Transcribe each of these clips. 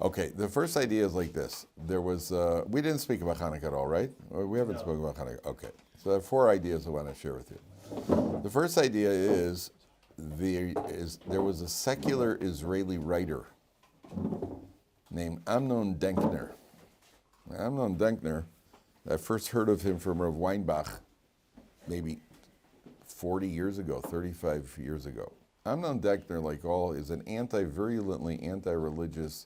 Okay, the first idea is like this. There was, we didn't speak about Hanukkah at all, right? Or we haven't spoken about Hanukkah. Okay, so there are 4 ideas I want to share with you. The first idea is there was a secular Israeli writer named Amnon Denkner. Amnon Denkner, I first heard of him from Rav Weinbach maybe 40 years ago, 35 years ago. Amnon Denkner, like all, is an virulently anti-religious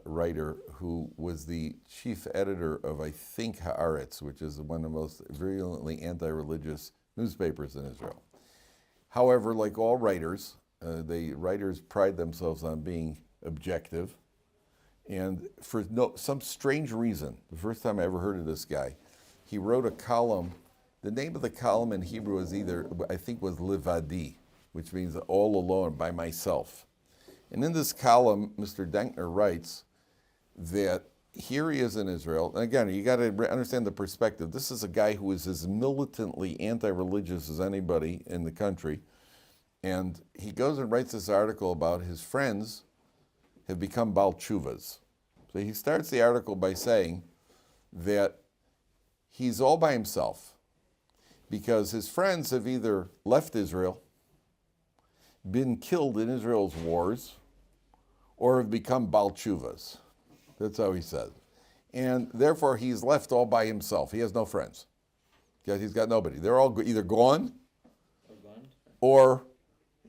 writer who was the chief editor of, I think, Haaretz, which is one of the most virulently anti-religious newspapers in Israel. However, like all writers, writers pride themselves on being objective. And for some strange reason, the first time I ever heard of this guy, he wrote a column. The name of the column in Hebrew was was Levadi, which means all alone, by myself. And in this column, Mr. Denkner writes that here he is in Israel. And again, you got to understand the perspective. This is a guy who is as militantly anti-religious as anybody in the country. And he goes and writes this article about his friends have become Baal Tshuvas. So he starts the article by saying that he's all by himself because his friends have either left Israel, been killed in Israel's wars, or have become Baal Tshuvas. That's how he says. And therefore, he's left all by himself. He has no friends. He's got nobody. They're all either gone or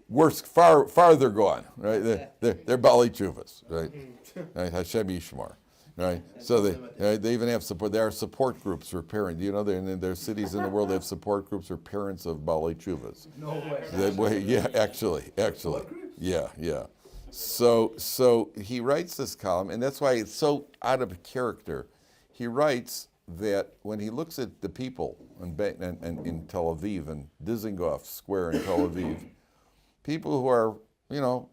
worse, farther gone. Right? They're Baal Tshuvas. Right? Right? Hashem Yishmar. Right? So they even have support. There are support groups for parents. You know, there are cities in the world that have support groups for parents of Baal Tshuvas. No way. Yeah, actually. Yeah. So he writes this column, and that's why it's so out of character. He writes that when he looks at the people in Tel Aviv and Dizengoff Square in Tel Aviv, people who are,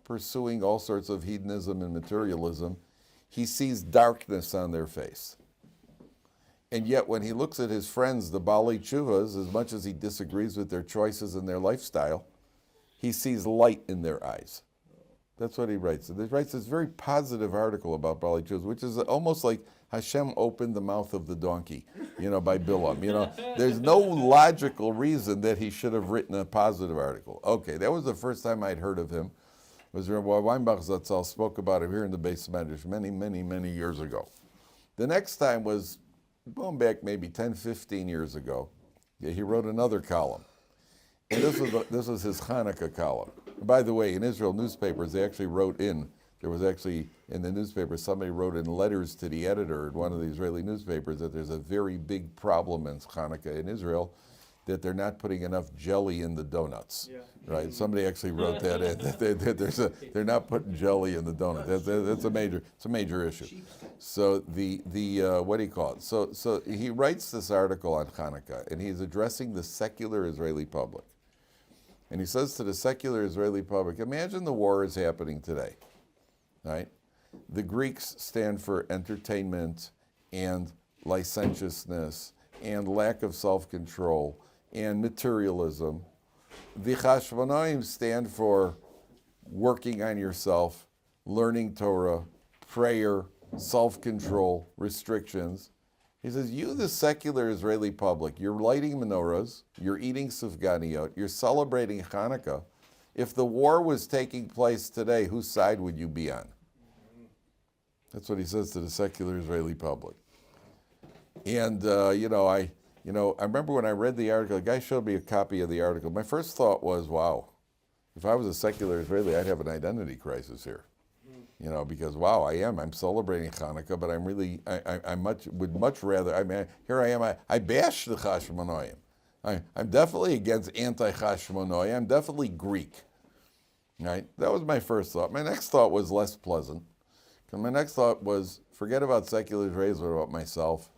pursuing all sorts of hedonism and materialism, he sees darkness on their face. And yet when he looks at his friends, the Baalei Tshuvas, as much as he disagrees with their choices and their lifestyle, he sees light in their eyes. That's what he writes. He writes this very positive article about Baalei Tshuvas, which is almost like Hashem opened the mouth of the donkey, by Bilam. There's no logical reason that he should have written a positive article. Okay, that was the first time I'd heard of him. It was Rabbi Weinbach Zatzal spoke about him here in the Beis Medrash many years ago. The next time was going back maybe 10, 15 years ago. He wrote another column. And this was his Hanukkah column. By the way, in Israel newspapers, there was actually in the newspaper, somebody wrote in letters to the editor in one of the Israeli newspapers that there's a very big problem in Hanukkah in Israel, that they're not putting enough jelly in the donuts. Yeah. Right? Somebody actually wrote that in. They're not putting jelly in the donut. That's a major issue. So what do you call it? So he writes this article on Hanukkah, and he's addressing the secular Israeli public. And he says to the secular Israeli public, imagine the war is happening today, right? The Greeks stand for entertainment and licentiousness and lack of self-control and materialism. The Chashmonaim stand for working on yourself, learning Torah, prayer, self-control, restrictions. He says, you, the secular Israeli public, you're lighting menorahs, you're eating sufganiyot, you're celebrating Hanukkah. If the war was taking place today, whose side would you be on? That's what he says to the secular Israeli public. And, I remember when I read the article, the guy showed me a copy of the article. My first thought was, wow, if I was a secular Israeli, I'd have an identity crisis here. Because wow, I'm celebrating Hanukkah, but I'm really, would much rather, here I am, I bash the Chashmonaim. I'm definitely against anti-Chashmonai. I'm definitely Greek, right? That was my first thought. My next thought was less pleasant. My next thought was, forget about secular Israelis, what about myself?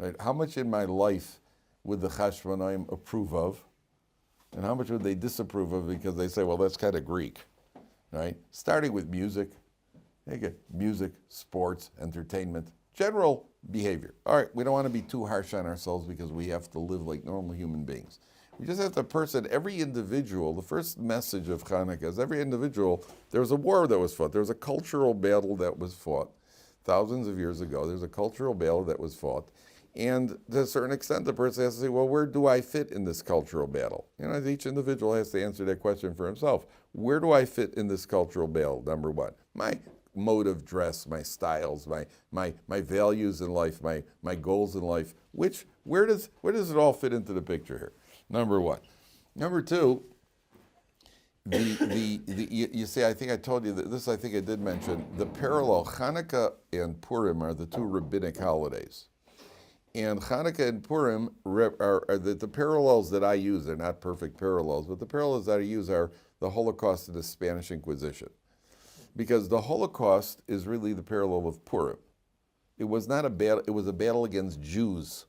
Right? How much in my life would the Chashmonaim approve of? And how much would they disapprove of because they say, well, that's kind of Greek, right? Starting with music. Music, sports, entertainment, general behavior. All right, we don't want to be too harsh on ourselves because we have to live like normal human beings. We just have to every individual, the first message of Hanukkah is every individual, there was a war that was fought. There was a cultural battle that was fought thousands of years ago. There's a cultural battle that was fought. And to a certain extent, the person has to say, well, where do I fit in this cultural battle? Each individual has to answer that question for himself. Where do I fit in this cultural battle, number one? My mode of dress, my styles, my values in life, my goals in life. Where does it all fit into the picture here? Number one. Number two, you see, I think I told you that this, I think I did mention, the parallel, Hanukkah and Purim are the two rabbinic holidays. And Hanukkah and Purim are the parallels that I use. They're not perfect parallels, but the parallels that I use are the Holocaust and the Spanish Inquisition. Because the Holocaust is really the parallel of Purim. It was not a battle, it was a battle against Jews.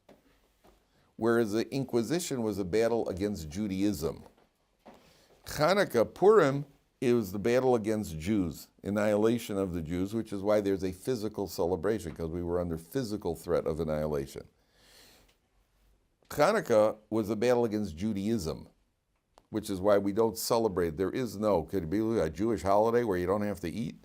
Whereas the Inquisition was a battle against Judaism. Hanukkah, Purim, it was the battle against Jews, annihilation of the Jews, which is why there's a physical celebration, because we were under physical threat of annihilation. Hanukkah was a battle against Judaism, which is why we don't celebrate. There is no, could it be a Jewish holiday where you don't have to eat?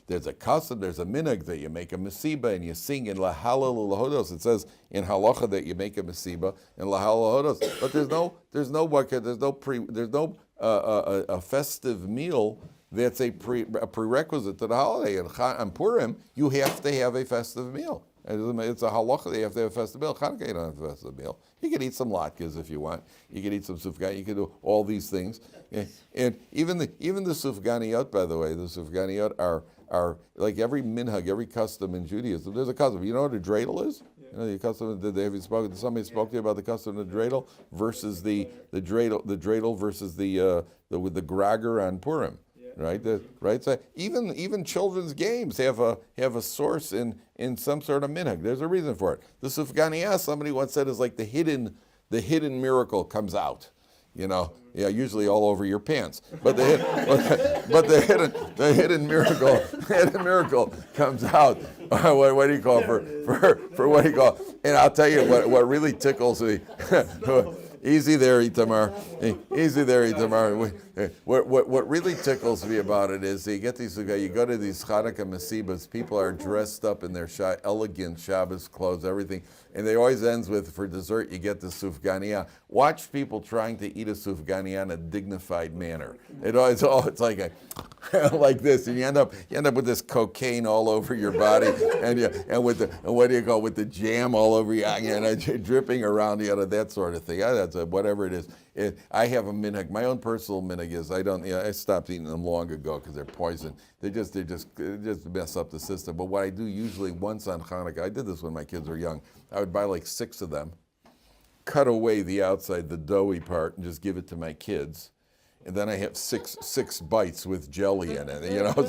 There's a custom, there's a minhag that you make a mesiba and you sing in lahalal lahodos. It says in halacha that you make a mesiba and lahalal lahodos. But there's no a festive meal that's a prerequisite to the holiday. And on Purim, you have to have a festive meal. It's a halacha that you have to have a festive meal. Hanukkah, you don't have a festive meal. You can eat some latkes if you want. You can eat some sufganiyot. You can do all these things. And even the sufganiyot, by the way, the sufganiyot are like every minhag, every custom in Judaism. There's a custom. You know what a dreidel is? Yeah. The custom. Did somebody spoke to you about the custom of the dreidel versus the dreidel versus the gragger on Purim? Right, right. So even children's games have a source in some sort of minhag. There's a reason for it. The sufganiyah, somebody once said, is like the hidden miracle comes out. Usually all over your pants. But the hidden miracle comes out. What do you call for what do you call? And I'll tell you what really tickles me. Easy there, Itamar. Easy there, Itamar. What really tickles me about it is you go to these Hanukkah mesibas, people are dressed up in their elegant Shabbos clothes, everything, and they always ends with, for dessert, you get the sufganiyah. Watch people trying to eat a sufganiyah in a dignified manner. It's like like this, and you end up with this cocaine all over your body, and with the jam all over you, dripping around you, that sort of thing. That's whatever it is. I have a minhag. My own personal minhag is I stopped eating them long ago because they're poison. They just mess up the system. But what I do usually once on Hanukkah, I did this when my kids were young. I would buy like 6 of them, cut away the outside, the doughy part, and just give it to my kids. And then I have six bites with jelly in it,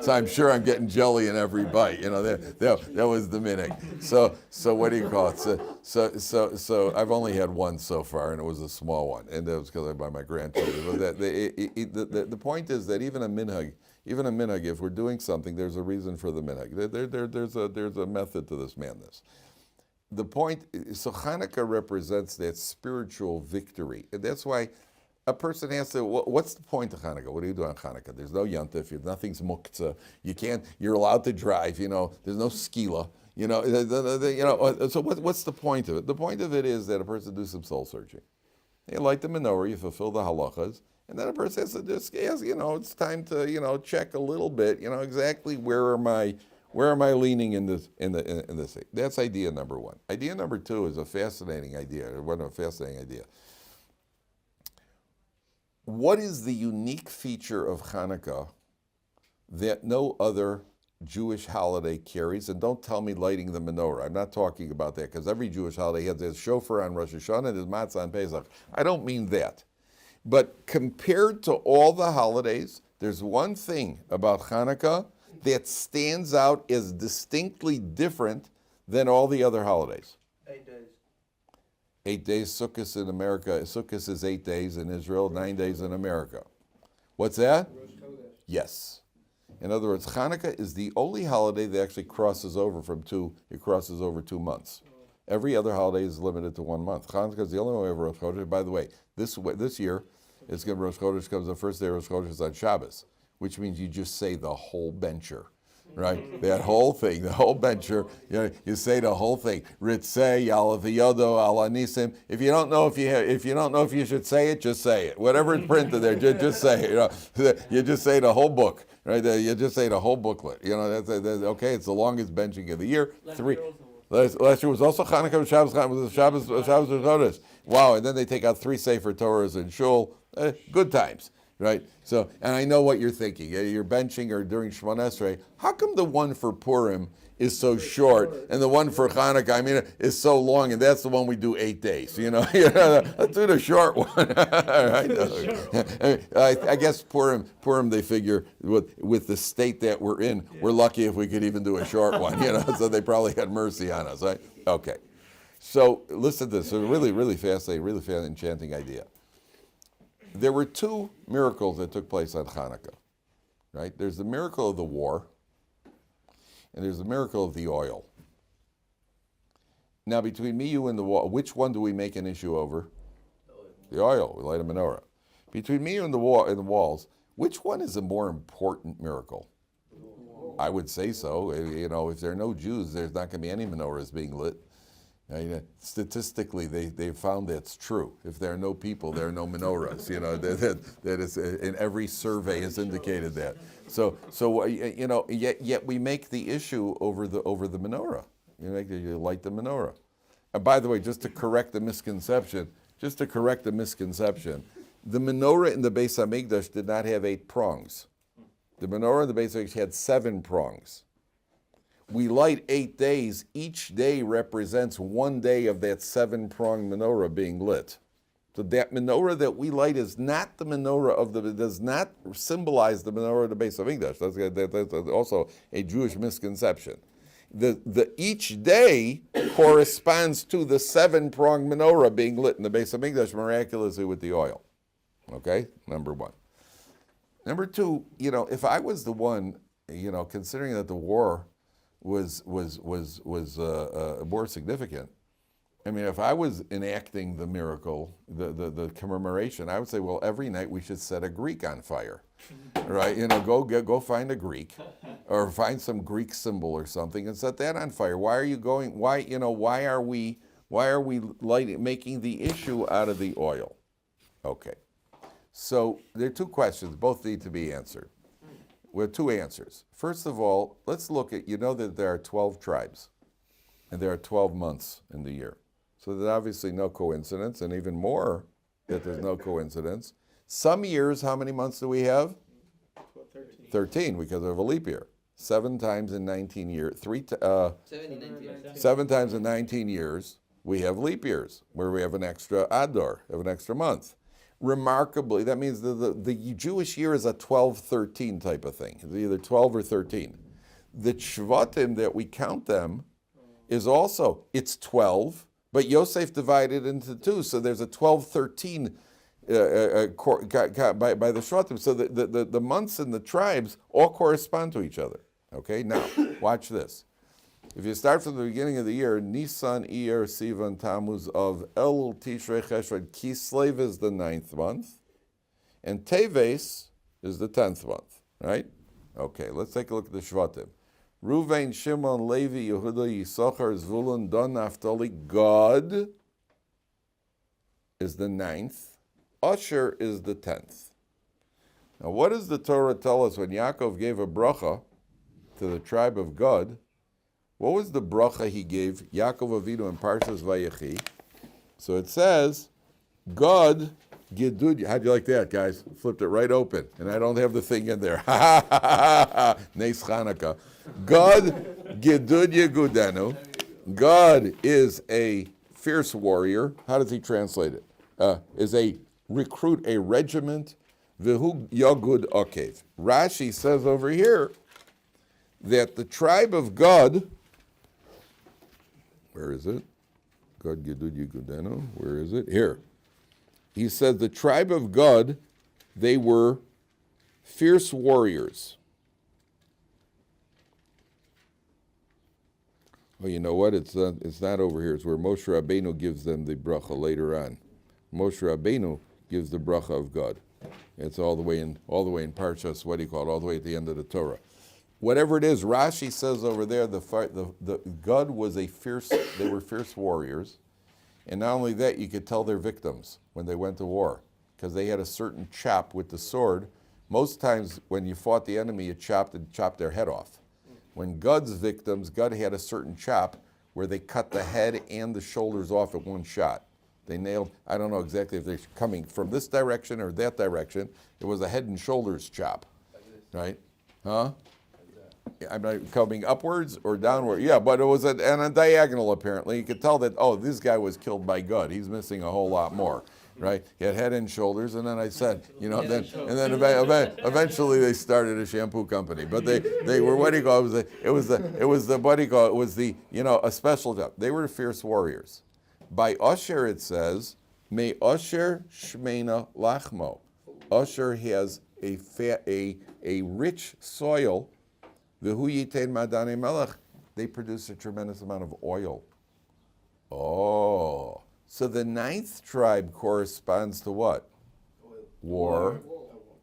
So I'm sure I'm getting jelly in every bite, That was the minhag. So what do you call it? So I've only had one so far, and it was a small one, and that was because I buy my grandchildren. But the point is that even a minhag, if we're doing something, there's a reason for the minhag. There's a method to this madness. The point, so Hanukkah represents that spiritual victory, and that's why. A person has to. What's the point of Hanukkah? What do you do on Hanukkah? There's no yontif. Nothing's muktzah. You're allowed to drive. There's no skila. So what's the point of it? The point of it is that a person do some soul searching. You light the menorah. You fulfill the halachas, and then a person has to just ask. It's time to check a little bit. Exactly where am I leaning in this thing? That's idea number one. Idea number two is a fascinating idea. What is the unique feature of Hanukkah that no other Jewish holiday carries? And don't tell me lighting the menorah. I'm not talking about that, because every Jewish holiday has their shofar on Rosh Hashanah and there's matzah on Pesach. I don't mean that. But compared to all the holidays, there's one thing about Hanukkah that stands out as distinctly different than all the other holidays. 8 days. 8 days, Sukkot in America. Sukkot is 8 days in Israel, 9 days in America. What's that? Yes. In other words, Hanukkah is the only holiday that actually crosses over 2 months. Every other holiday is limited to 1 month. Hanukkah is the only one we have Rosh Chodesh. By the way, this year, it's going to Rosh Chodesh comes the first day of Rosh Chodesh is on Shabbos, which means you just say the whole bencher. Right, that whole thing, the whole bencher. You say the whole thing. Ritzei Yalaviyodo Alanisim. If you don't know if you should say it, just say it. Whatever is printed there, just say it. You just say the whole book, right? You just say the whole booklet. That's okay. It's the longest benching of the year. Last year was also Hanukkah, Shabbos, Chodesh. Wow! And then they take out 3 Sefer Torahs in shul. Good times. Right? So, and I know what you're thinking. You're benching or during Shemona Esrei. How come the one for Purim is so short and the one for Hanukkah, is so long, and that's the one we do 8 days? Let's do the short one. I guess Purim, they figure with the state that we're in, we're lucky if we could even do a short one. So they probably had mercy on us, right? Okay. So listen to this. It's a really, really fascinating, enchanting idea. There were 2 miracles that took place on Hanukkah, right? There's the miracle of the war, and there's the miracle of the oil. Now, between me, you, and the wall, which one do we make an issue over? The oil. We light a menorah. Between me, you, and the walls, which one is a more important miracle? I would say so. If there are no Jews, there's not going to be any menorahs being lit. Statistically, they found that's true. If there are no people, there are no menorahs. That is in every survey has indicated that. So yet we make the issue over the menorah. You light the menorah. And by the way, just to correct the misconception, the menorah in the Beis Hamikdash did not have 8 prongs. The menorah in the Beis Hamikdash had 7 prongs. We light 8 days. Each day represents 1 day of that 7-pronged menorah being lit. So that menorah that we light is not the menorah does not symbolize the menorah of the Beis Hamikdash. That's also a Jewish misconception. Each day corresponds to the 7-pronged menorah being lit in the Beis Hamikdash miraculously with the oil. Okay, number 1. Number 2, if I was the one, considering that the war was more significant. If I was enacting the miracle, the commemoration, I would say, well, every night we should set a Greek on fire, right? Go find a Greek, or find some Greek symbol or something and set that on fire. Why are you going? Why are we making the issue out of the oil? Okay, so there are 2 questions. Both need to be answered. We have 2 answers. First of all, let's look at, that there are 12 tribes, and there are 12 months in the year. So there's obviously no coincidence, and even more that there's no coincidence. Some years, how many months do we have? 13, because of a leap year. 7 times in 19 years, 7 times in 19 years, we have leap years, where we have an extra Adar, have an extra month. Remarkably, that means the Jewish year is a 12-13 type of thing. It's either 12 or 13. The Shvatim that we count them is also, it's 12, but Yosef divided into 2, so there's a 12-13 by the Shvatim. So the months and the tribes all correspond to each other. Okay, now, watch this. If you start from the beginning of the year, Nisan, Iyar, Sivan, Tammuz, of Elul, Tishrei, Cheshvan, Kislev is the 9th month, and Teves is the 10th month, right? Okay, let's take a look at the Shvatim. Ruvain, Shimon, Levi, Yehuda, Yisachar, Zvulun, Dan, Naphtali, Gad is the 9th, Asher is the 10th. Now, what does the Torah tell us when Yaakov gave a bracha to the tribe of Gad? What was the bracha he gave Yaakov Avinu in Parshas Vayechi? So it says, Gad Gedud. How'd you like that, guys? Flipped it right open, and I don't have the thing in there. Neis Hanukkah. Gad Gedud Yegudenu. God is a fierce warrior. How does he translate it? Is a recruit, a regiment. Vihu Yagud Okev. Rashi says over here that the tribe of Gad. Where is it? Gad Gedud Yegudenu. Where is it? Here. He says the tribe of Gad, they were fierce warriors. Oh, you know what? It's not over here. It's where Moshe Rabbeinu gives them the bracha later on. Moshe Rabbeinu gives the bracha of God. It's all the way in Parshas. What do you call it? All the way at the end of the Torah. Whatever it is, Rashi says over there, the God was a fierce. They were fierce warriors, and not only that, you could tell their victims when they went to war, because they had a certain chop with the sword. Most times, when you fought the enemy, you chopped their head off. When God's victims, God had a certain chop where they cut the head and the shoulders off at one shot. They nailed, I don't know exactly if they're coming from this direction or that direction. It was a head and shoulders chop, right? Huh? I'm not coming upwards or downward. Yeah, but it was a diagonal apparently. You could tell that, oh, this guy was killed by God. He's missing a whole lot more. Right, he had head and shoulders, and then I said, eventually they started a shampoo company. But they were, what do you call it? It was the a special job. They were fierce warriors. By Asher it says, "May Asher shmeina lachmo." Asher has a rich soil. V'hu yitein madane melech. They produce a tremendous amount of oil. Oh. So the 9th tribe corresponds to what? War,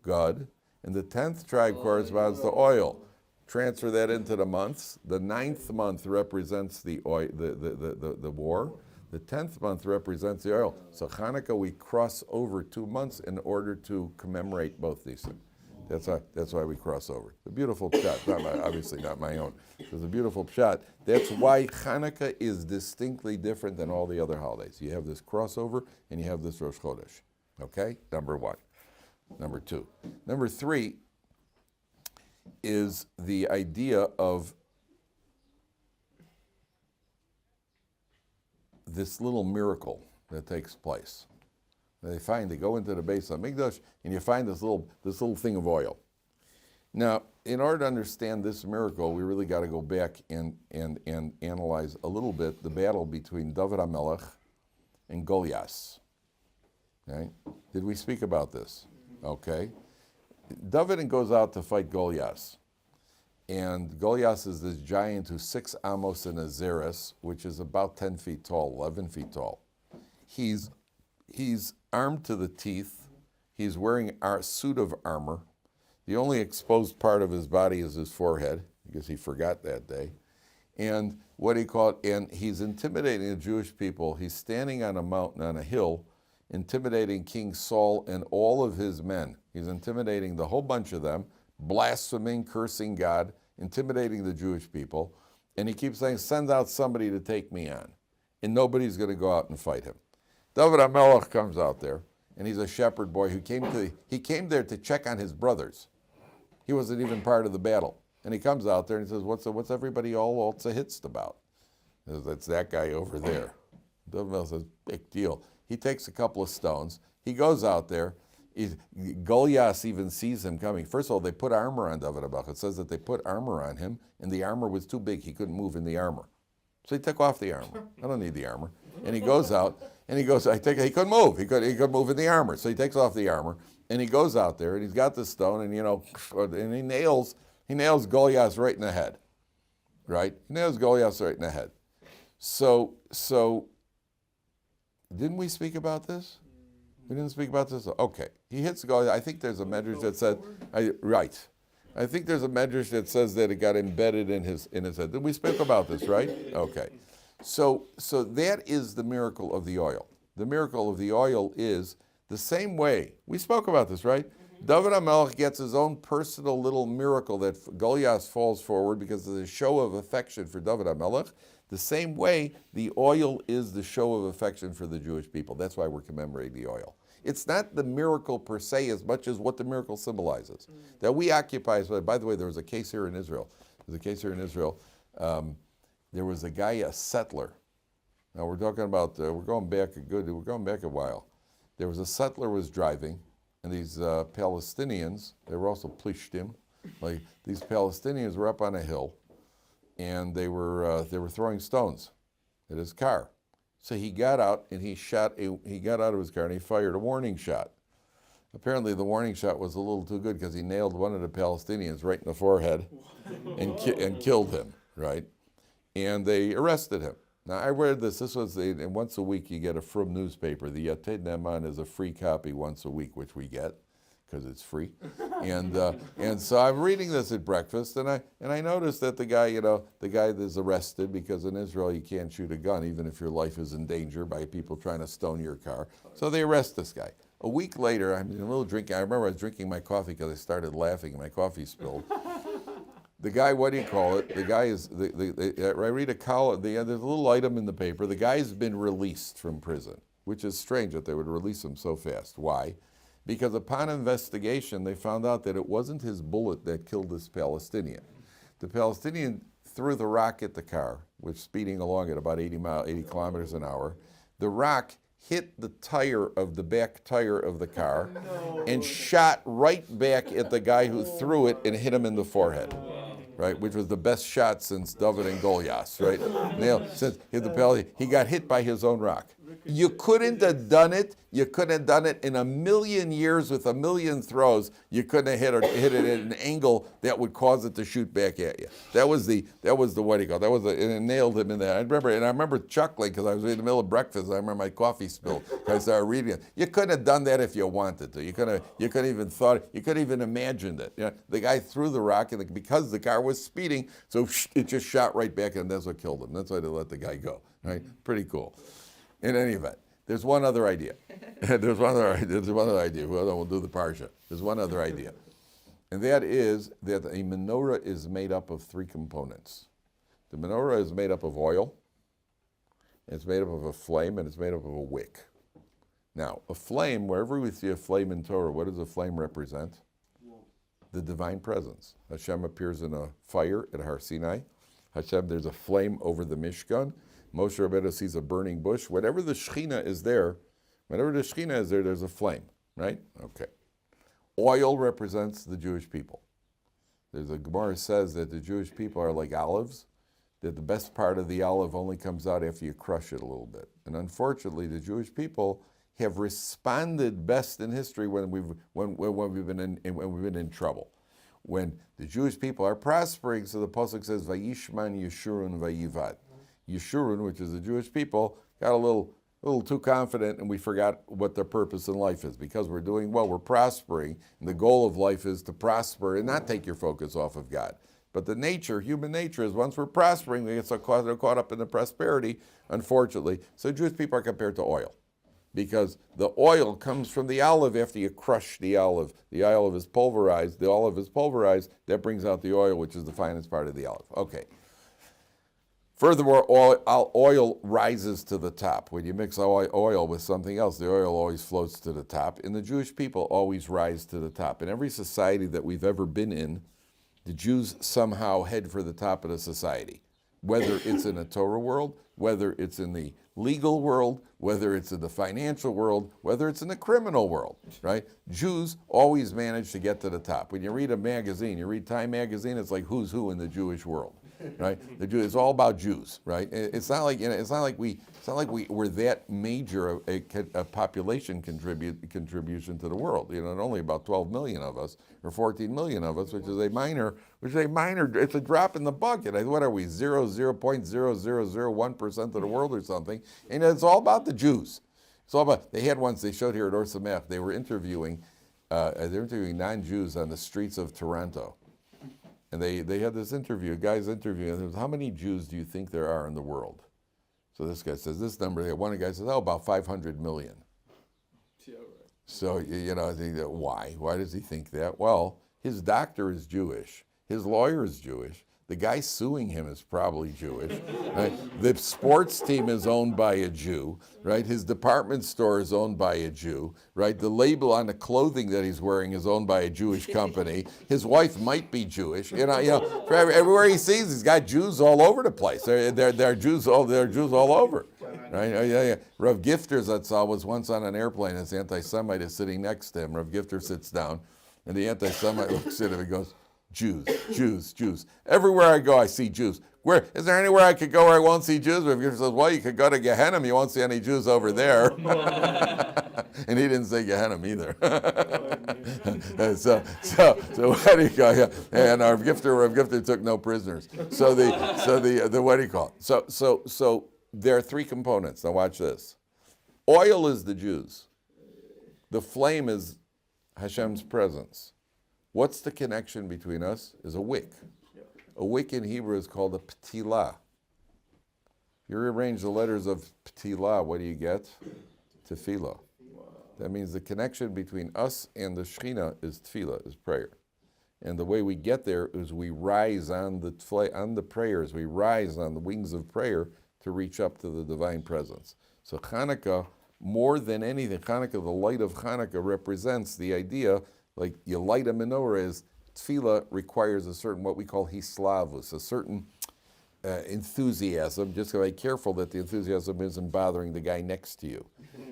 God. And the 10th tribe corresponds to oil. Transfer that into the months. The 9th month represents the oil, the war. The 10th month represents the oil. So Hanukkah, we cross over 2 months in order to commemorate both these things. That's why we cross over. The beautiful pshat, obviously not my own. It's a beautiful pshat. That's why Hanukkah is distinctly different than all the other holidays. You have this crossover and you have this Rosh Chodesh. Okay? Number 1. Number 2. Number 3 is the idea of this little miracle that takes place. They go into the base of Mikdash, and you find this little thing of oil. Now, in order to understand this miracle, we really got to go back and analyze a little bit the battle between Dovid HaMelech and Goliath. Okay? Did we speak about this? Okay. Dovid goes out to fight Goliath. And Goliath is this giant who's 6 amos in a zeres, which is about 10 feet tall, 11 feet tall. He's armed to the teeth. He's wearing a suit of armor. The only exposed part of his body is his forehead, because he forgot that day. And and he's intimidating the Jewish people. He's standing on a mountain, on a hill, intimidating King Saul and all of his men. He's intimidating the whole bunch of them, blaspheming, cursing God, intimidating the Jewish people. And he keeps saying, send out somebody to take me on. And nobody's going to go out and fight him. Dovid HaMelech comes out there, and he's a shepherd boy who came there to check on his brothers. He wasn't even part of the battle. And he comes out there and he says, what's everybody all hitsed about? He says, that's that guy over there. Dovid HaMelech says, big deal. He takes a couple of stones. He goes out there. Goliath even sees him coming. First of all, they put armor on Dovid HaMelech. It says that they put armor on him, and the armor was too big. He couldn't move in the armor. So he took off the armor. I don't need the armor. And he goes out, and he couldn't move. He couldn't move in the armor. So he takes off the armor, and he goes out there, and he's got the stone, and and he nails Goliath right in the head. Right? He nails Goliath right in the head. So didn't we speak about this? We didn't speak about this? Okay. He hits Goliath. I think there's a medrash that said, right. I think there's a medrash that says that it got embedded in his head. Did we speak about this, right? Okay. So that is the miracle of the oil. The miracle of the oil is the same way. We spoke about this, right? Dovid HaMelech gets his own personal little miracle that Goliath falls forward because of the show of affection for Dovid HaMelech. The same way the oil is the show of affection for the Jewish people. That's why we're commemorating the oil. It's not the miracle per se as much as what the miracle symbolizes. That we occupy, by the way, there was a case here in Israel. There was a guy, a settler. Now we're talking about, we're going back a while. There was a settler was driving, and these Palestinians, they were also plishtim, like these Palestinians were up on a hill, and they were throwing stones at his car. So he got out and he got out of his car and he fired a warning shot. Apparently the warning shot was a little too good because he nailed one of the Palestinians right in the forehead and killed him, right? and they arrested him. Now, I read this. This was, and once a week you get a Frum newspaper. The Yated Ne'eman is a free copy once a week, which we get because it's free. And so I'm reading this at breakfast, and I noticed that the guy is arrested because in Israel you can't shoot a gun even if your life is in danger by people trying to stone your car. So they arrest this guy. A week later, I'm in a little drinking. I remember I was drinking my coffee because I started laughing and my coffee spilled. The guy, what do you call it? The guy is, I read a column, there's a little item in the paper. The guy's been released from prison, which is strange that they would release him so fast. Why? Because upon investigation, they found out that it wasn't his bullet that killed this Palestinian. The Palestinian threw the rock at the car, which was speeding along at about 80 kilometers an hour. The rock hit the back tire of the car and shot right back at the guy who threw it and hit him in the forehead. Right, which was the best shot since Dovid and Goliath, right? He got hit by his own rock. You couldn't have done it. You couldn't have done it in a million years with a million throws. You couldn't have hit it at an angle that would cause it to shoot back at you. That was the what do you call it? And it nailed him in there. I remember chuckling because I was in the middle of breakfast. I remember my coffee spilled. I started reading it. You couldn't have done that if you wanted to. You couldn't even thought it. You couldn't even imagined it. You know, the guy threw the rock, and because the car was speeding, so it just shot right back, and that's what killed him. That's why they let the guy go. Right? Pretty cool. In any event, there's one other idea. There's one other idea. We'll do the Parsha. There's one other idea. And that is that a menorah is made up of three components. The menorah is made up of oil, it's made up of a flame, and it's made up of a wick. Now, a flame, wherever we see a flame in Torah, what does a flame represent? The divine presence. Hashem appears in a fire at Har Sinai. Hashem, there's a flame over the Mishkan. Moshe Rabbeinu sees a burning bush. Whatever the Shekhinah is there, there's a flame, right? Okay. Oil represents the Jewish people. There's a Gemara says that the Jewish people are like olives, that the best part of the olive only comes out after you crush it a little bit. And unfortunately, the Jewish people have responded best in history when we've been in trouble. When the Jewish people are prospering, so the pasuk says, "Vayishman Yeshurun Vayivad." Yeshurun, which is the Jewish people, got a little too confident, and we forgot what their purpose in life is. Because we're doing well, we're prospering, and the goal of life is to prosper and not take your focus off of God. But human nature is once we're prospering, we get so caught up in the prosperity, unfortunately. So Jewish people are compared to oil, because the oil comes from the olive after you crush the olive. The olive is pulverized. That brings out the oil, which is the finest part of the olive. Okay. Furthermore, oil rises to the top. When you mix oil with something else, the oil always floats to the top. And the Jewish people always rise to the top. In every society that we've ever been in, the Jews somehow head for the top of the society. Whether it's in a Torah world, whether it's in the legal world, whether it's in the financial world, whether it's in the criminal world, right? Jews always manage to get to the top. When you read a magazine, you read Time magazine, it's like who's who in the Jewish world. Right, it's all about Jews, right? It's not like we're that major a population contribution to the world. Only about 12 million of us or 14 million of us, which is a minor. It's a drop in the bucket. What are we? 0.0001% of the world or something? And it's all about the Jews. It's all about. They had once. They showed here at Ohr Somayach. They were interviewing non-Jews on the streets of Toronto. And they had this interview, a guy's interview, and how many Jews do you think there are in the world? So this guy says this number. One guy says, about 500 million. Yeah, right. So, I think that why? Why does he think that? Well, his doctor is Jewish. His lawyer is Jewish. The guy suing him is probably Jewish. Right? The sports team is owned by a Jew. Right? His department store is owned by a Jew. Right? The label on the clothing that he's wearing is owned by a Jewish company. His wife might be Jewish. Everywhere he sees, he's got Jews all over the place. They're Jews all over. Right? Yeah. Rav Gifter Zatzal was once on an airplane. This anti-Semite is sitting next to him. Rav Gifter sits down, and the anti-Semite looks at him and goes, Jews. Everywhere I go, I see Jews. Where is there anywhere I could go where I won't see Jews? But Rabbi says, well, you could go to Gehenna. You won't see any Jews over there. And he didn't say Gehenna either. so what do you call? Yeah. And our gifter took no prisoners. So the what do you call? So there are three components. Now watch this. Oil is the Jews. The flame is Hashem's presence. What's the connection between us? Is a wick. A wick in Hebrew is called a ptilah. You rearrange the letters of ptilah, what do you get? Tefillah. Wow. That means the connection between us and the Shekhinah is tefillah, is prayer. And the way we get there is we rise on the prayers, we rise on the wings of prayer to reach up to the divine presence. So Hanukkah, more than anything, Hanukkah, the light of Hanukkah represents the idea, like you light a menorah is, tefillah requires a certain, what we call hislavus, a certain enthusiasm. Just be careful that the enthusiasm isn't bothering the guy next to you.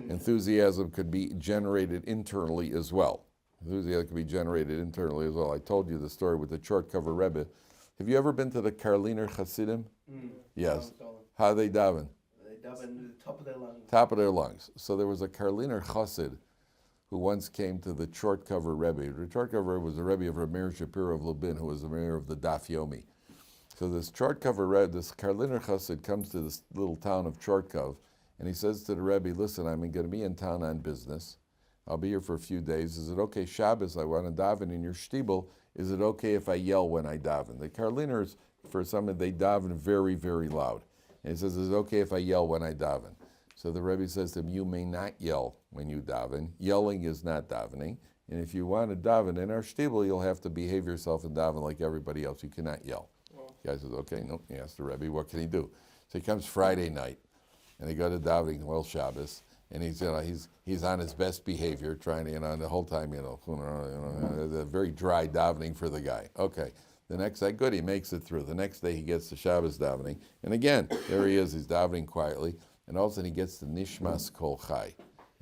Enthusiasm could be generated internally as well. Enthusiasm could be generated internally as well. I told you the story with the short cover Rebbe. Have you ever been to the Karliner Hasidim? Yes. How they daven? They daven at the top of their lungs. Top of their lungs. So there was a Karliner Chassid who once came to the short cover Rebbe. The short cover Rebbe was the Rebbe of Rameir Shapiro of Lubin, who was the mayor of the Daf Yomi. So this short cover Rebbe, this Karliner Chassid, comes to this little town of Chortkov, and he says to the Rebbe, listen, I'm going to be in town on business. I'll be here for a few days. Is it okay, Shabbos, I want to daven in your shtibel. Is it okay if I yell when I daven? The Karliners, for some, they daven very, very loud. And he says, is it okay if I yell when I daven? So the Rebbe says to him, you may not yell when you daven. Yelling is not davening. And if you want to daven in our shtibel, you'll have to behave yourself and daven like everybody else. You cannot yell. The guy says, okay, no. He asks the Rebbe, what can he do? So he comes Friday night, and they go to davening, well, Shabbos, and he's on his best behavior, trying to, the whole time, a very dry davening for the guy. Okay. The next day, good, he makes it through. The next day, he gets to Shabbos davening, and again, there he is, he's davening quietly. And all of a sudden he gets the Nishmas Kol Chai.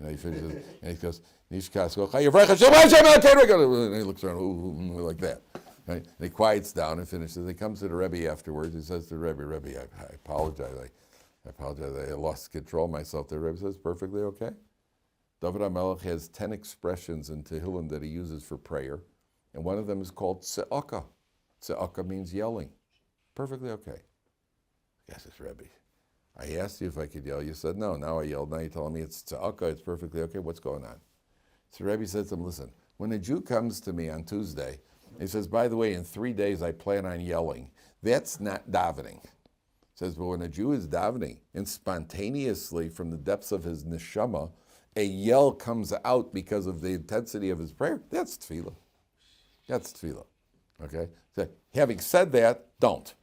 He finishes, and he goes, Nishmas Kol Chai, and he looks around, like that. Right? And he quiets down and finishes. He comes to the Rebbe afterwards. He says to the Rebbe, I apologize. I apologize. I lost control of myself. The Rebbe says, perfectly okay. Dovid HaMelech has 10 expressions in Tehillim that he uses for prayer. And one of them is called Tze'aka. Tze'aka means yelling. Perfectly okay. Yes, it's Rebbe. I asked you if I could yell. You said no. Now I yelled. Now you're telling me it's tzedakah. It's perfectly okay. What's going on? So Rebbe said to him, listen, when a Jew comes to me on Tuesday, he says, by the way, in 3 days I plan on yelling. That's not davening. He says, but when a Jew is davening and spontaneously from the depths of his neshama, a yell comes out because of the intensity of his prayer, that's tefillah. That's tefillah. Okay? So, having said that, don't.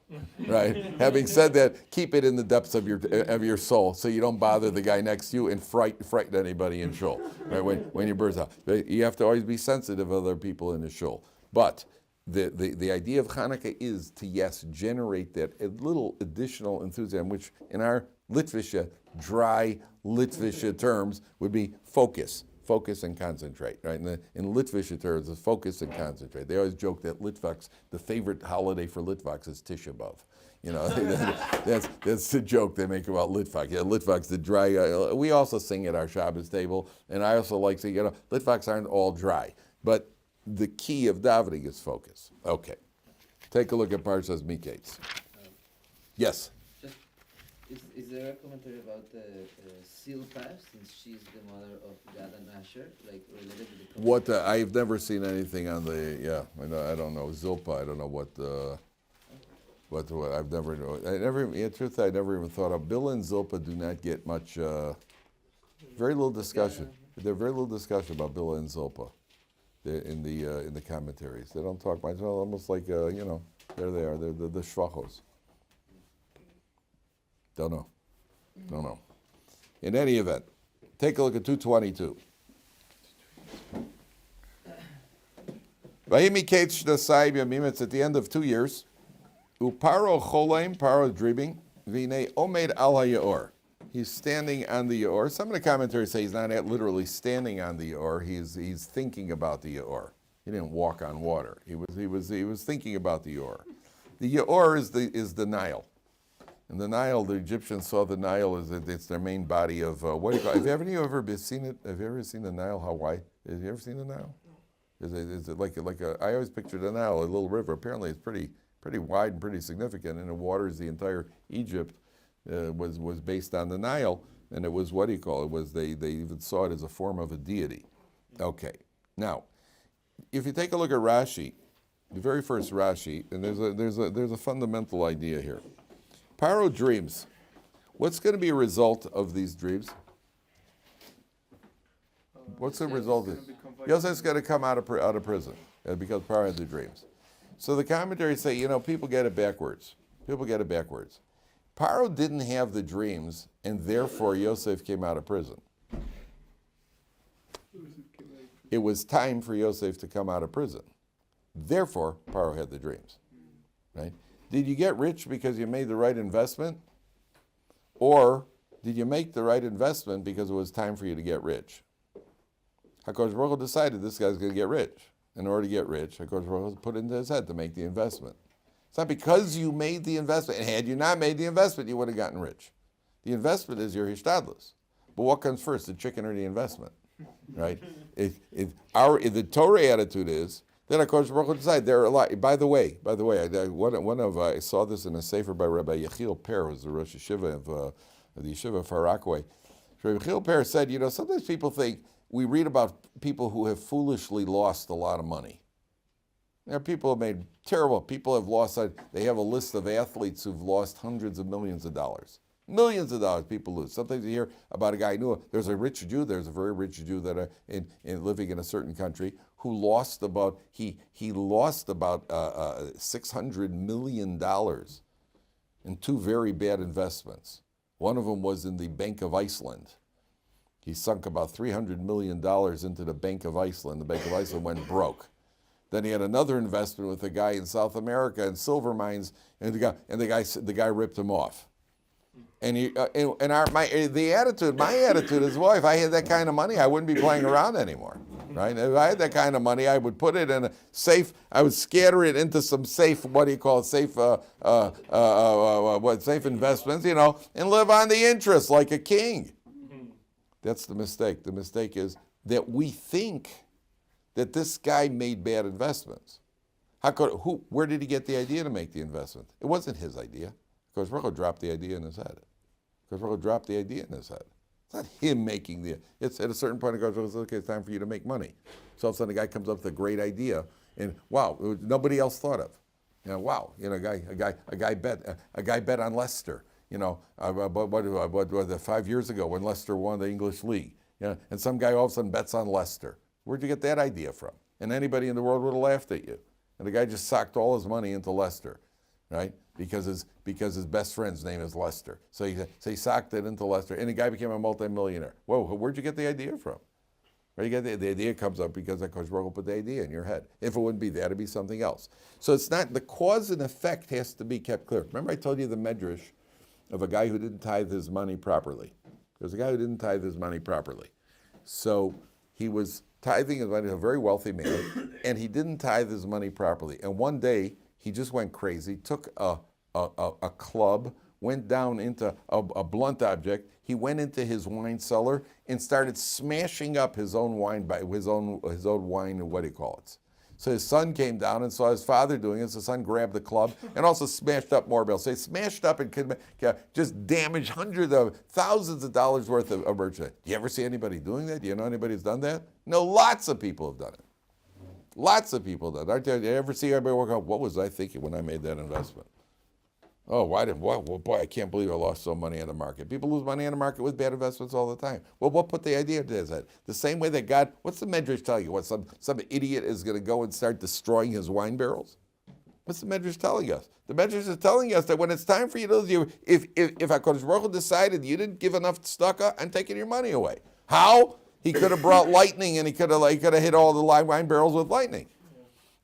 Right? Having said that, keep it in the depths of your soul so you don't bother the guy next to you and frighten anybody in shul. Right? When you burst out. You have to always be sensitive of other people in the shul. But the idea of Hanukkah is to, yes, generate that a little additional enthusiasm, which in our Litvisha, dry Litvisha terms would be focus. Focus and concentrate, right? In Litvish terms, it's focus and concentrate. They always joke that Litvaks, the favorite holiday for Litvaks is Tisha B'Av. That's the joke they make about Litvaks. Yeah, Litvaks, the dry. We also sing at our Shabbos table, and I also like saying, Litvaks aren't all dry, but the key of davening is focus. Okay, take a look at Parshas Mikeitz. Yes. Is there a commentary about Silpa, since she's the mother of Gad and Asher, like related to the... What, I've never seen anything on the, I don't know, Zilpa, I don't know what I've never, in truth, I never even thought of. Bill and Zilpa do not get much, very little discussion. There's very little discussion about Bill and Zilpa in the commentaries. They don't talk much, almost like, there they are, they're the shvachos. Don't know. In any event, take a look at 222. It's at the end of 2 years. Uparo choleim, Paro dreaming. Vine omed al hayaor. He's standing on the yaor. Some of the commentaries say he's not literally standing on the yaor. He's thinking about the yaor. He didn't walk on water. He was thinking about the yaor. The yaor is the Nile. And the Nile, the Egyptians saw the Nile as it's their main body of what do you call it? Have you ever seen it? Have you ever seen the Nile? How wide? Have you ever seen the Nile? Is it like a? I always picture the Nile, a little river. Apparently, it's pretty wide and pretty significant, and it waters the entire Egypt. Was based on the Nile, and it was what do you call it? Was they even saw it as a form of a deity? Okay, now if you take a look at Rashi, the very first Rashi, and there's a fundamental idea here. Paro dreams. What's going to be a result of these dreams? What's the result of it? Yosef's going to come out of prison because Paro had the dreams. So the commentaries say, people get it backwards. Paro didn't have the dreams, and therefore Yosef came out of prison. It was time for Yosef to come out of prison. Therefore, Paro had the dreams. Right? Did you get rich because you made the right investment? Or did you make the right investment because it was time for you to get rich? HaKadosh Baruch Hu decided this guy's going to get rich. In order to get rich, HaKadosh Baruch Hu put it into his head to make the investment. It's not because you made the investment, and had you not made the investment, you would have gotten rich. The investment is your hishtadlus. But what comes first, the chicken or the investment? Right? The Torah attitude is that HaKadosh Baruch Hu decided there are a lot. By the way, I saw this in a sefer by Rabbi Yechiel Per, who's the Rosh Yeshiva of the Yeshiva of Far Rockaway. Rabbi Yechiel Per said, sometimes people think we read about people who have foolishly lost a lot of money. There are people who have made terrible, people have lost, they have a list of athletes who've lost hundreds of millions of dollars. Millions of dollars people lose. Sometimes you hear about a guy, there's a rich Jew, there's a very rich Jew that in living in a certain country who lost about, he lost about $600 million in two very bad investments. One of them was in the Bank of Iceland. He sunk about $300 million into the Bank of Iceland. The Bank of Iceland went broke. Then he had another investment with a guy in South America in silver mines, and the guy ripped him off. And my attitude is, well, if I had that kind of money, I wouldn't be playing around anymore, right? If I had that kind of money, I would put it in a safe. I would scatter it into some safe, safe investments, and live on the interest like a king. That's the mistake. The mistake is that we think that this guy made bad investments. Where did he get the idea to make the investment? It wasn't his idea. Because Baruch Hu dropped the idea in his head. It's not him making it's at a certain point, Baruch Hu says, okay, it's time for you to make money. So all of a sudden, a guy comes up with a great idea, and wow, nobody else thought of. A guy bet on Leicester. About 5 years ago when Leicester won the English League. And some guy all of a sudden bets on Leicester. Where'd you get that idea from? And anybody in the world would have laughed at you. And the guy just socked all his money into Leicester, right? Because his best friend's name is Lester. So he socked it into Lester, and the guy became a multimillionaire. Whoa, where'd you get the idea from? Where you get the idea comes up because HaKadosh Baruch Hu put the idea in your head. If it wouldn't be that, it'd be something else. So it's not, the cause and effect has to be kept clear. Remember I told you the medrash of a guy who didn't tithe his money properly. There's a guy who didn't tithe his money properly. So he was tithing his money, a very wealthy man, and he didn't tithe his money properly. And one day, he just went crazy, took a club, went down into a blunt object. He went into his wine cellar and started smashing up his own wine by his own wine, what do you call it? So his son came down and saw his father doing it. So the son grabbed the club and also smashed up more bills. So he smashed up and could just damage hundreds of thousands of dollars worth of merchandise. Do you ever see anybody doing that? Do you know anybody who's done that? No, lots of people have done it. Lots of people have done it. Do you ever see everybody work out, what was I thinking when I made that investment? Oh, boy, I can't believe I lost so money on the market. People lose money on the market with bad investments all the time. Well, what put the idea into his head? The same way that God, what's the Medrash telling you? What, some idiot is going to go and start destroying his wine barrels? What's the Medrash telling us? The Medrash is telling us that when it's time for you to, if HaKadosh Baruch Hu decided you didn't give enough tzedakah, I'm taking your money away. How? He could have brought lightning and he could have hit all the wine barrels with lightning.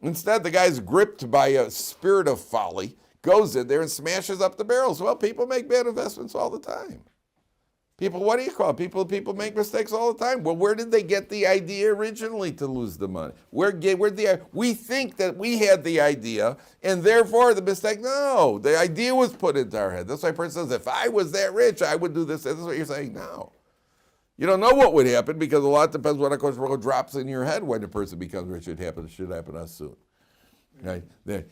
Instead, the guy's gripped by a spirit of folly, goes in there and smashes up the barrels. Well, people make bad investments all the time. People, what do you call it? People make mistakes all the time. Well, where did they get the idea originally to lose the money? We think that we had the idea, and therefore the mistake. No, the idea was put into our head. That's why a person says, if I was that rich, I would do this. That's what you're saying. No. You don't know what would happen because a lot depends what HaKadosh drops in your head when a person becomes rich. It should happen to us soon. Right? Then,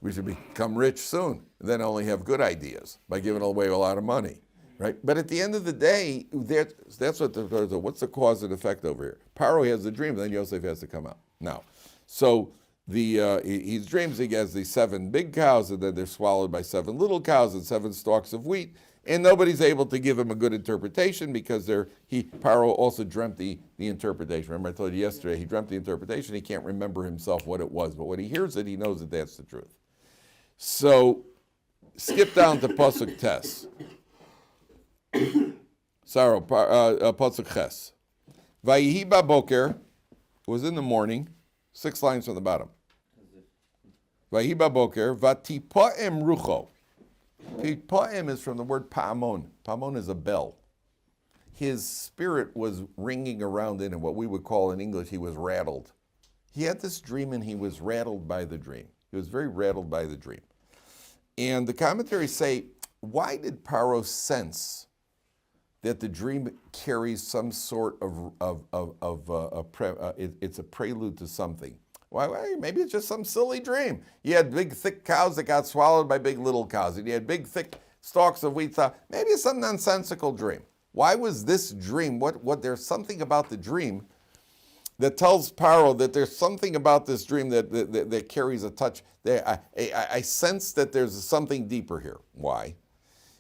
we should become rich soon, and then only have good ideas by giving away a lot of money. Right? But at the end of the day, that's what's the cause and effect over here? Paro has the dream, and then Yosef has to come out. Now, so he dreams he has these 7 big cows, and then they're swallowed by 7 little cows and 7 stalks of wheat, and nobody's able to give him a good interpretation because Paro also dreamt the interpretation. Remember I told you yesterday, he dreamt the interpretation, he can't remember himself what it was, but when he hears it, he knows that that's the truth. So, skip down to Pasuk Tes. Pasuk Ches. Vayihi baboker was in the morning, 6 lines from the bottom. Vayihi baboker vatipaem rucho. Tipaem is from the word pa'amon. Pa'amon is a bell. His spirit was ringing around in what we would call in English, he was rattled. He had this dream and he was rattled by the dream. He was very rattled by the dream. And the commentaries say, why did Paro sense that the dream carries some sort it's a prelude to something? Why? Maybe it's just some silly dream. You had big, thick cows that got swallowed by big, little cows, and you had big, thick stalks of wheat. Maybe it's some nonsensical dream. Why was this dream? There's something about the dream that tells Paro that there's something about this dream that carries a touch. I sense that there's something deeper here. Why?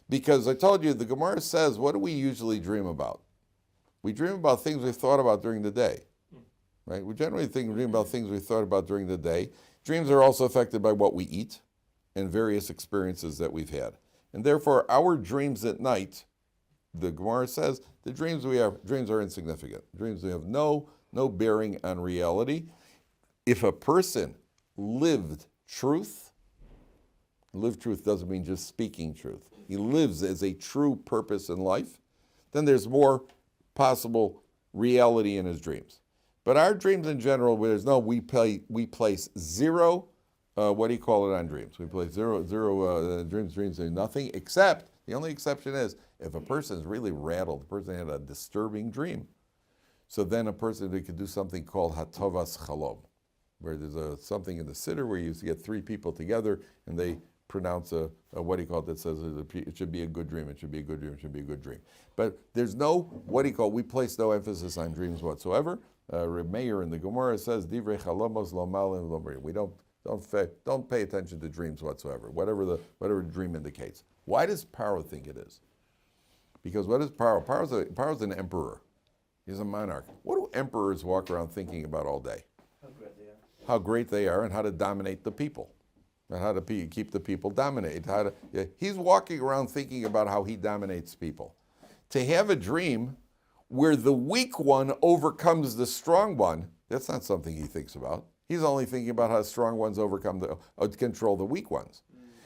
Because I told you, the Gemara says, what do we usually dream about? We dream about things we've thought about during the day. Right? We generally dream about things we thought about during the day. Dreams are also affected by what we eat and various experiences that we've had. And therefore, our dreams at night, the Gemara says, the dreams are insignificant. Dreams we have no bearing on reality. If a person lived truth doesn't mean just speaking truth. He lives as a true purpose in life, then there's more possible reality in his dreams. But our dreams in general, we place zero, on dreams? We place zero dreams are nothing, except, the only exception is, if a person is really rattled, a person had a disturbing dream, so then a person could do something called hatovas chalom, where there's something in the siddur where you get 3 people together and they pronounce that says it should be a good dream, it should be a good dream, it should be a good dream. But there's we place no emphasis on dreams whatsoever. Meir in the Gemara says, Divrei chalomos lo malim lo merim. We don't pay attention to dreams whatsoever, whatever the dream indicates. Why does Paro think it is? Because what is Paro? Paro's an emperor. He's a monarch. What do emperors walk around thinking about all day? How great they are and how to dominate the people. And how to keep the people dominated. He's walking around thinking about how he dominates people. To have a dream where the weak one overcomes the strong one, that's not something he thinks about. He's only thinking about how strong ones control the weak ones.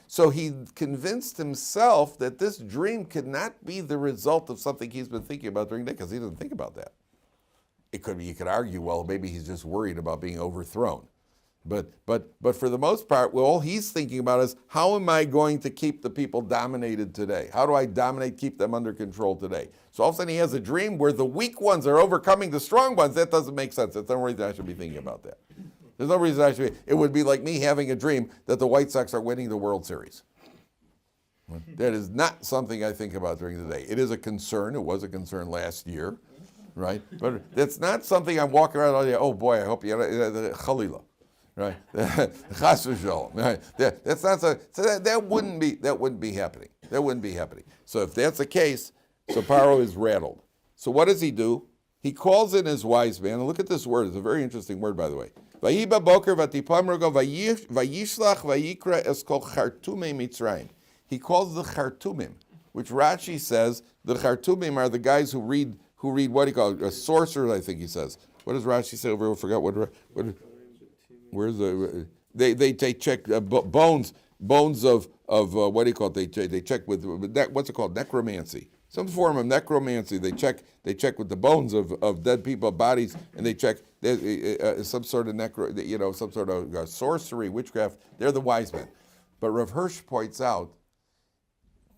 So he convinced himself that this dream could not be the result of something he's been thinking about during the day, because he doesn't think about that. It could be, you could argue, well, maybe he's just worried about being overthrown. But for the most part, all he's thinking about is, how am I going to keep the people dominated today? How do I keep them under control today? So all of a sudden he has a dream where the weak ones are overcoming the strong ones. That doesn't make sense. There's no reason I should be thinking about that. There's no reason it would be like me having a dream that the White Sox are winning the World Series. That is not something I think about during the day. It is a concern. It was a concern last year, right? But it's not something I'm walking around all day, oh boy, I hope you Chalila. Right, Chas v'sholom. Right, that's not so. That wouldn't be happening. That wouldn't be happening. So if that's the case, so Paro is rattled. So what does he do? He calls in his wise man. And look at this word. It's a very interesting word, by the way. Vayiba boker vatipam rogo vayishlach vayikra eskol chartumei mitzrayim. He calls the chartumim, which Rashi says the chartumim are the guys who read what do you call it? Sorcerers, I think he says. What does Rashi say over here? I forgot what. Where's they check bones of what do you call it? They check with what's it called? Necromancy. some form of necromancy. They check with the bones of dead people, bodies, and they check some sort of some sort of sorcery, witchcraft. They're the wise men. But Rav Hirsch points out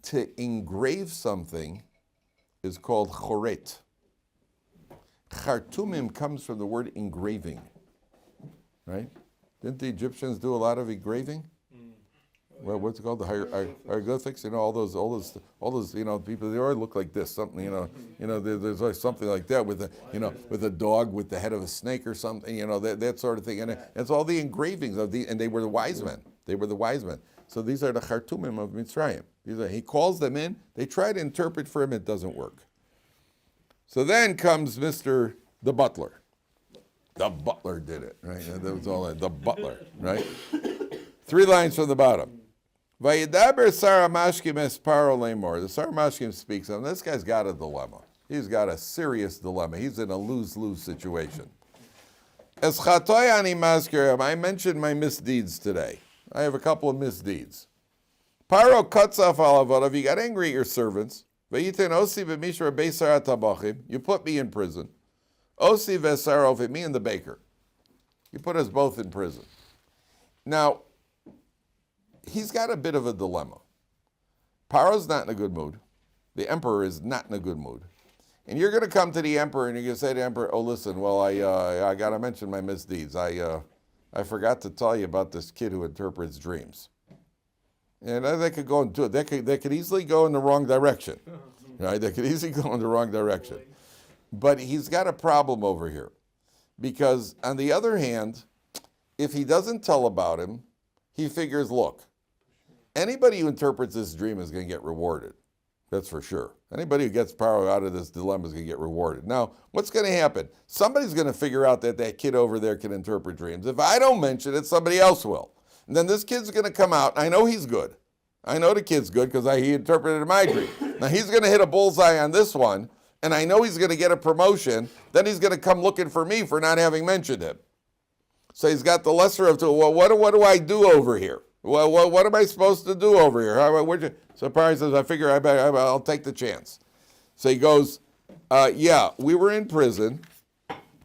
to engrave something is called choret. Chartumim comes from the word engraving, right? Didn't the Egyptians do a lot of engraving? Well, what's it called? The hieroglyphics, all those, people. They always look like this. Something, there's always something like that with a dog with the head of a snake or something, that sort of thing. And it's all the engravings and they were the wise men. They were the wise men. So these are the Chartumim of Mitzrayim. He calls them in. They try to interpret for him. It doesn't work. So then comes the butler. The butler did it, right? That was all that. The butler, right? 3 lines from the bottom. Vayidaber Saramashkim es paro lemor. The Saramashkim speaks of him. This guy's got a dilemma. He's got a serious dilemma. He's in a lose-lose situation. Es chatoy ani mazkirim. I mentioned my misdeeds today. I have a couple of misdeeds. Paro cuts off alavodav. You got angry at your servants. Vayiten osi v'mishra beisar atabachim. You put me in prison. Osi v'sarov, me and the baker. You put us both in prison. Now, he's got a bit of a dilemma. Paro's not in a good mood. The emperor is not in a good mood. And you're going to come to the emperor and you're going to say to the emperor, oh, listen, well, I got to mention my misdeeds. I forgot to tell you about this kid who interprets dreams. And they could go into it. They could easily go in the wrong direction. Right? They could easily go in the wrong direction. But he's got a problem over here. Because on the other hand, if he doesn't tell about him, he figures, look, anybody who interprets this dream is going to get rewarded. That's for sure. Anybody who gets power out of this dilemma is going to get rewarded. Now, what's going to happen? Somebody's going to figure out that kid over there can interpret dreams. If I don't mention it, somebody else will. And then this kid's going to come out. I know he's good. I know the kid's good because he interpreted my dream. Now, he's going to hit a bullseye on this one, and I know he's going to get a promotion. Then he's going to come looking for me for not having mentioned him. So he's got the lesser of two. Well, what do I do over here? Well, what am I supposed to do over here? So Parshas says, I figure I'll take the chance. So he goes, yeah, we were in prison.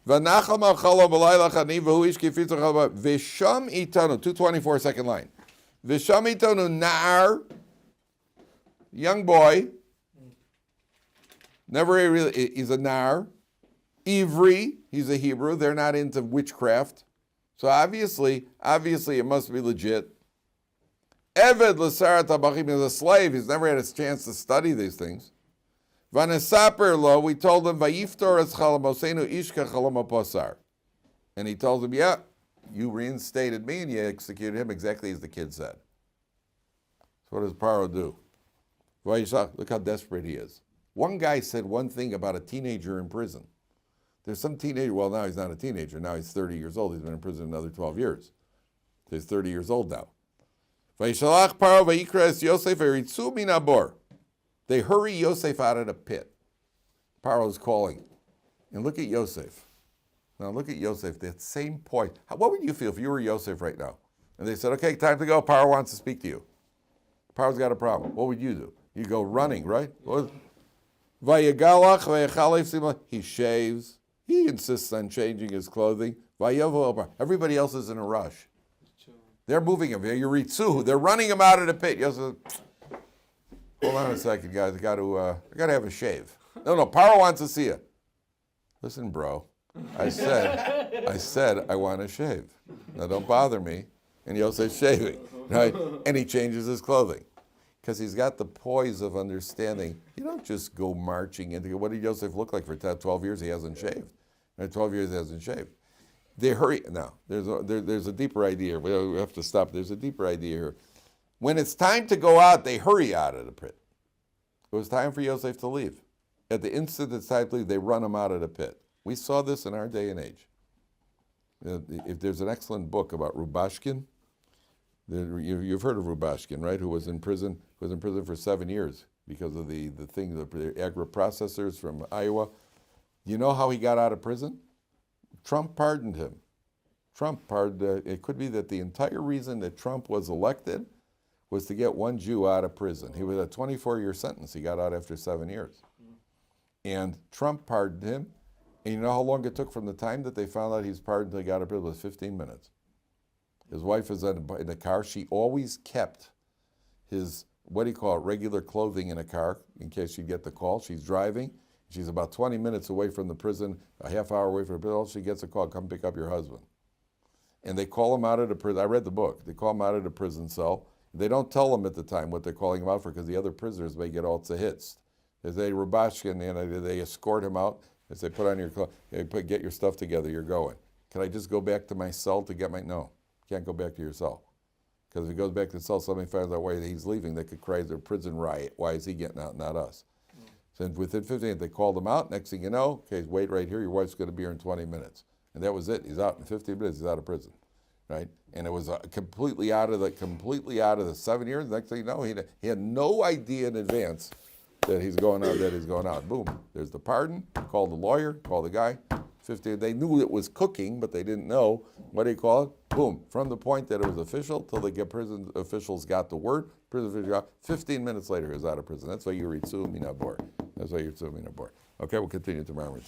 V'nachal malchalo b'layla chani v'hu ish kifitzu chalba v'sham itanu, 224 second line. V'sham itanu na'ar, young boy, never really, he's a nar. Ivri, he's a Hebrew. They're not into witchcraft. So obviously it must be legit. Eved l'sarat tabachim is a slave. He's never had a chance to study these things. V'nesaper lo, we told him, vayiftor es chalamosenu ishka chalamoposar. And he told him, yeah, you reinstated me and you executed him exactly as the kid said. So what does Paro do? Look how desperate he is. One guy said one thing about a teenager in prison. There's some teenager, well, now he's not a teenager. Now he's 30 years old. He's been in prison another 12 years. So he's 30 years old now. Vayishalach Paro vayikras Yosef eritzu min abor. They hurry Yosef out of the pit. Paro's calling. And look at Yosef. Now look at Yosef, that same point. What would you feel if you were Yosef right now? And they said, okay, time to go. Paro wants to speak to you. Paro's got a problem. What would you do? You go running, right? He shaves. He insists on changing his clothing. Everybody else is in a rush. They're moving him. They're running him out of the pit. Yosef, hold on a second, guys. I got to have a shave. No. Paro wants to see you. Listen, bro. I said I want to shave. Now don't bother me. And Yosef's shaving, right? And he changes his clothing because he's got the poise of understanding. You don't just go marching into. What did Yosef look like for 12 years? He hasn't shaved. Right? 12 years he hasn't shaved. They hurry. Now there's a deeper idea. We have to stop. There's a deeper idea here. When it's time to go out, they hurry out of the pit. It was time for Yosef to leave. At the instant it's time to leave, they run him out of the pit. We saw this in our day and age. If there's an excellent book about Rubashkin, you've heard of Rubashkin, right? Who was in prison for 7 years because of the agri-processors from Iowa. You know how he got out of prison? Trump pardoned him. It could be that the entire reason that Trump was elected was to get one Jew out of prison. He was a 24-year sentence. He got out after 7 years. And Trump pardoned him. And you know how long it took from the time that they found out he was pardoned until he got out of prison? It was 15 minutes. His wife is in the car. She always kept his, regular clothing in a car in case she'd get the call. She's driving. She's about 20 minutes away from the prison, a half hour away from the prison. She gets a call, come pick up your husband. And they call him out of the prison. I read the book. They call him out of the prison cell. They don't tell him at the time what they're calling him out for because the other prisoners may get all hits. They say, Rabashkin, and they escort him out. They say, put on your clothes, get your stuff together, you're going. Can I just go back to my cell to get no, you can't go back to your cell. Because if he goes back to the cell, somebody finds out why he's leaving, they could create a prison riot. Why is he getting out, not us? So within 15 minutes, they called him out. Next thing you know, okay, wait right here, your wife's going to be here in 20 minutes. And that was it. He's out in 15 minutes, he's out of prison. Right? And it was completely out of the 7 years. Next thing you know, he had no idea in advance that he's going out. Boom. There's the pardon. Called the lawyer, called the guy. 15. They knew it was cooking, but they didn't know what do you call it. Boom. From the point that it was official till the prison officials got the word. Prison officials got 15 minutes later he was out of prison. That's why you read Su'u Mina Bor. That's why you're Su'u Mina Bor. Okay, we'll continue tomorrow.